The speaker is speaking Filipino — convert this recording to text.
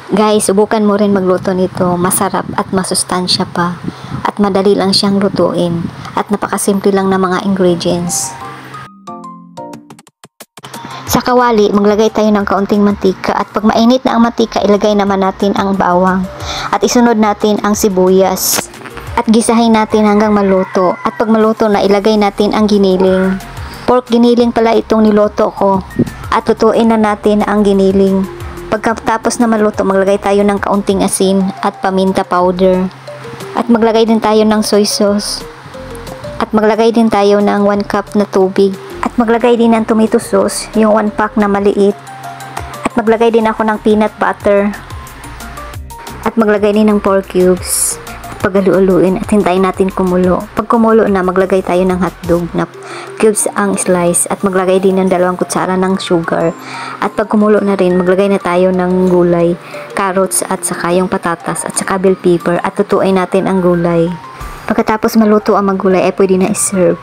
Guys, subukan mo rin magluto nito. Masarap at masustansya pa. At madali lang siyang lutuin. At napakasimple lang ng mga ingredients. Sa kawali, maglagay tayo ng kaunting mantika. At pag mainit na ang mantika, ilagay naman natin ang bawang. At isunod natin ang sibuyas. At gisahin natin hanggang maluto. At pag maluto na, ilagay natin ang giniling. Pork giniling pala itong niloto ko. At lutuin na natin ang giniling. Pagkatapos na maluto, maglagay tayo ng kaunting asin at paminta powder. At maglagay din tayo ng soy sauce. At maglagay din tayo ng 1 cup na tubig. At maglagay din ng tomato sauce, yung 1 pack na maliit. At maglagay din ako ng peanut butter. At maglagay din ng pork cubes. Paghalu-haluin at hintayin natin kumulo. Pag kumulo na, maglagay tayo ng hotdog na cubes ang slice at maglagay din ng 2 kutsara ng sugar. At pag kumulo na rin, maglagay na tayo ng gulay, carrots at saka yung patatas at saka bell pepper at tutuin natin ang gulay. Pagkatapos maluto ang magulay ay pwede na i-serve.